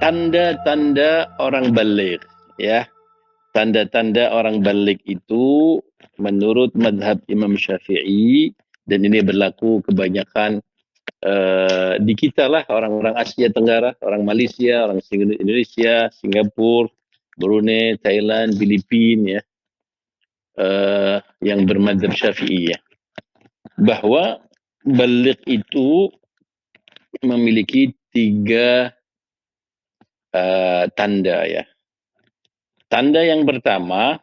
Tanda-tanda orang baligh, ya. Tanda-tanda orang baligh itu menurut mazhab Imam Syafi'i, dan ini berlaku kebanyakan di kita lah, orang-orang Asia Tenggara, orang Malaysia, orang Indonesia, Singapura, Brunei, Thailand, Filipina, ya, yang bermadzhab Syafi'i, ya, bahwa baligh itu memiliki 3 tanda, ya. Tanda yang pertama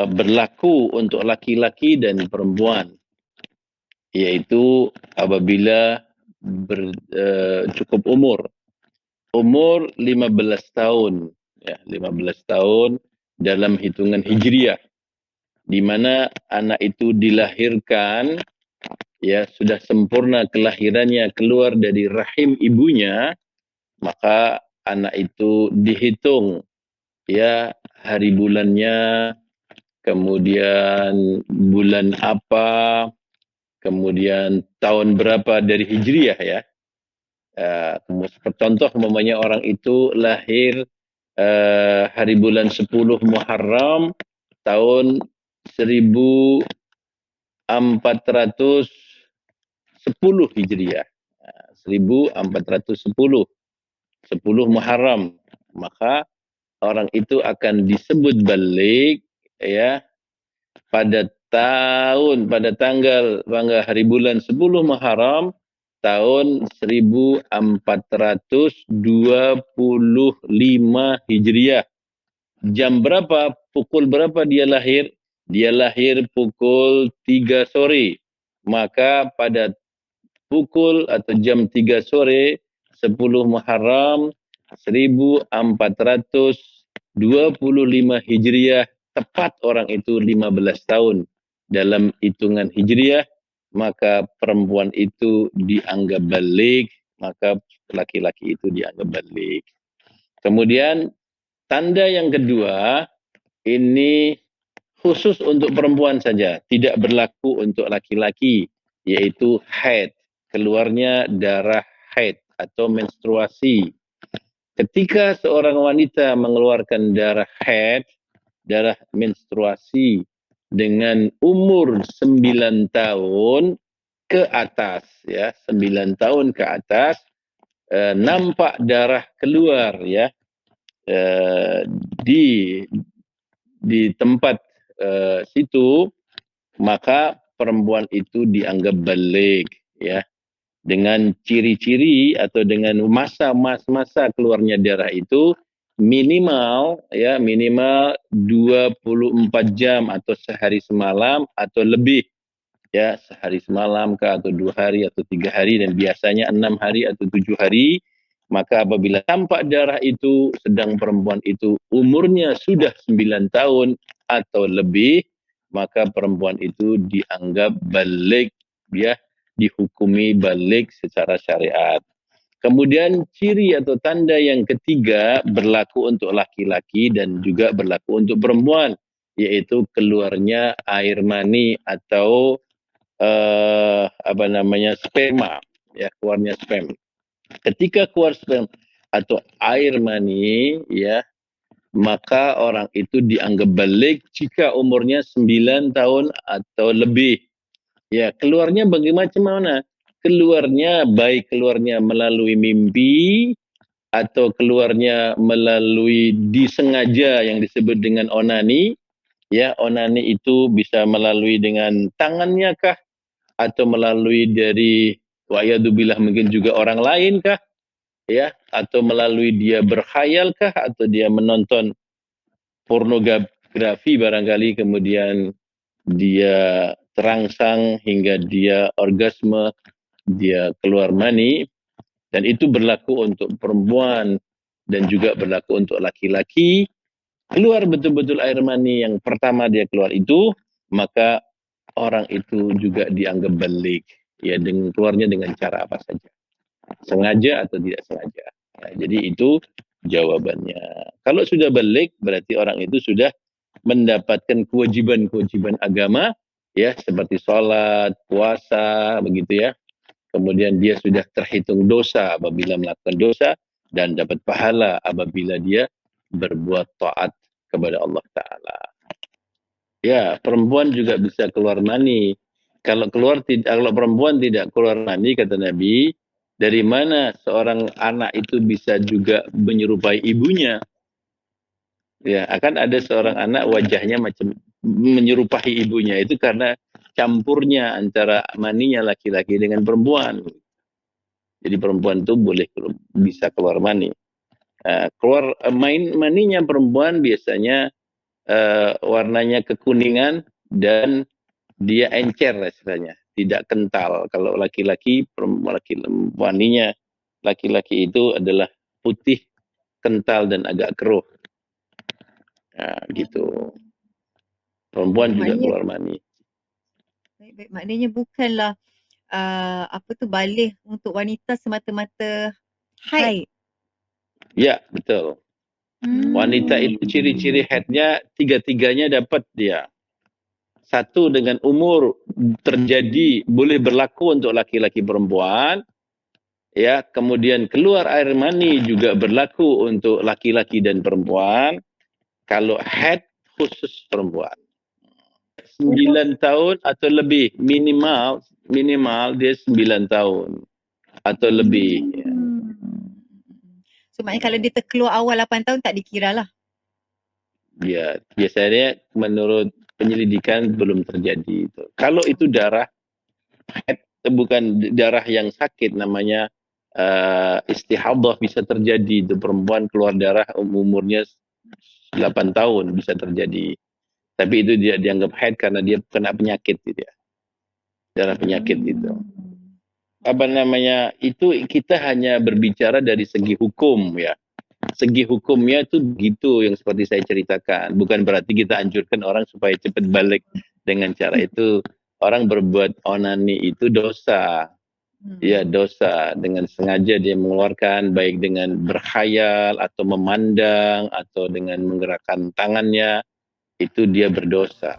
berlaku untuk laki-laki dan perempuan, yaitu apabila cukup umur 15 tahun, ya, 15 tahun dalam hitungan hijriah, di mana anak itu dilahirkan, ya, sudah sempurna kelahirannya, keluar dari rahim ibunya, maka anak itu dihitung, ya, hari bulannya, kemudian bulan apa, kemudian tahun berapa dari hijriah, ya. Contoh umpamanya orang itu lahir hari bulan 10 Muharram tahun 1410 Hijriah. 1410 Muharram, maka orang itu akan disebut baligh, ya, pada tanggal hari bulan 10 Muharram tahun 1425 Hijriah. Jam berapa, pukul berapa dia lahir? Dia lahir pukul 3 sore. Maka pada pukul atau jam 3 sore 10 Muharram 1425 Hijriah, tepat orang itu 15 tahun dalam hitungan hijriah, maka perempuan itu dianggap baligh, maka laki-laki itu dianggap baligh. Kemudian tanda yang kedua, ini khusus untuk perempuan saja, tidak berlaku untuk laki-laki, yaitu haid, keluarnya darah haid atau menstruasi. Ketika seorang wanita mengeluarkan darah haid, darah menstruasi dengan umur 9 tahun ke atas, ya, 9 tahun ke atas, nampak darah keluar, ya, di tempat situ, maka perempuan itu dianggap baligh, ya, dengan ciri-ciri atau dengan masa keluarnya darah itu minimal 24 jam atau sehari semalam atau lebih, ya, sehari semalam atau 2 hari atau 3 hari, dan biasanya 6 hari atau 7 hari. Maka apabila tampak darah itu, sedang perempuan itu umurnya sudah 9 tahun atau lebih, maka perempuan itu dianggap baligh, ya, dihukumi baligh secara syariat. Kemudian ciri atau tanda yang ketiga berlaku untuk laki-laki dan juga berlaku untuk perempuan, yaitu keluarnya air mani atau sperma, ya, keluarnya sperma. Ketika keluar sperma atau air mani, ya, maka orang itu dianggap baligh jika umurnya 9 tahun atau lebih. Ya, keluarnya bagaimana? Keluarnya baik keluarnya melalui mimpi atau keluarnya melalui disengaja yang disebut dengan onani. Ya, onani itu bisa melalui dengan tangannya kah, atau melalui dari wa'yadubillah mungkin juga orang lain kah, ya, atau melalui dia berkhayal kah, atau dia menonton pornografi barangkali, kemudian dia terangsang hingga dia orgasme, dia keluar mani. Dan itu berlaku untuk perempuan dan juga berlaku untuk laki-laki. Keluar betul-betul air mani yang pertama dia keluar itu, maka orang itu juga dianggap baligh, ya, dengan keluarnya dengan cara apa saja, sengaja atau tidak sengaja. Nah, jadi itu jawabannya. Kalau sudah baligh berarti orang itu sudah mendapatkan kewajiban-kewajiban agama, ya, seperti sholat, puasa, begitu, ya. Kemudian dia sudah terhitung dosa apabila melakukan dosa, dan dapat pahala apabila dia berbuat taat kepada Allah Ta'ala. Ya, perempuan juga bisa keluar mani. Kalau perempuan tidak keluar mani, kata Nabi, dari mana seorang anak itu bisa juga menyerupai ibunya? Ya, akan ada seorang anak wajahnya macam menyerupai ibunya, itu karena campurnya antara maninya laki-laki dengan perempuan. Jadi perempuan itu bisa keluar mani. Maninya perempuan biasanya warnanya kekuningan dan dia encer istilahnya, tidak kental. Kalau laki-laki, maninya laki-laki itu adalah putih, kental dan agak keruh. Nah, gitu. Perempuan juga keluar mani. Baik, maknanya bukanlah baligh untuk wanita semata-mata haid. Ya, betul. Wanita itu ciri-ciri haidnya tiga-tiganya dapat dia. Satu, dengan umur terjadi boleh berlaku untuk laki-laki perempuan. Ya, kemudian keluar air mani juga berlaku untuk laki-laki dan perempuan. Kalau haid khusus perempuan. 9 tahun atau lebih, minimal dia 9 tahun atau lebih. Ya. So maknanya kalau dia terkeluar awal 8 tahun tak dikira lah. Ya, biasanya menurut penyelidikan belum terjadi itu. Kalau itu darah haid, bukan darah yang sakit, namanya istihadah, bisa terjadi. Itu perempuan keluar darah umurnya 8 tahun bisa terjadi. Tapi itu dia dianggap haid karena dia kena penyakit gitu ya. Darah penyakit itu. Apa namanya? Itu kita hanya berbicara dari segi hukum ya. Segi hukumnya itu begitu yang seperti saya ceritakan. Bukan berarti kita anjurkan orang supaya cepat balik dengan cara itu. Orang berbuat onani itu dosa. Ya, dosa. Dengan sengaja dia mengeluarkan, baik dengan berkhayal atau memandang atau dengan menggerakkan tangannya, itu dia berdosa.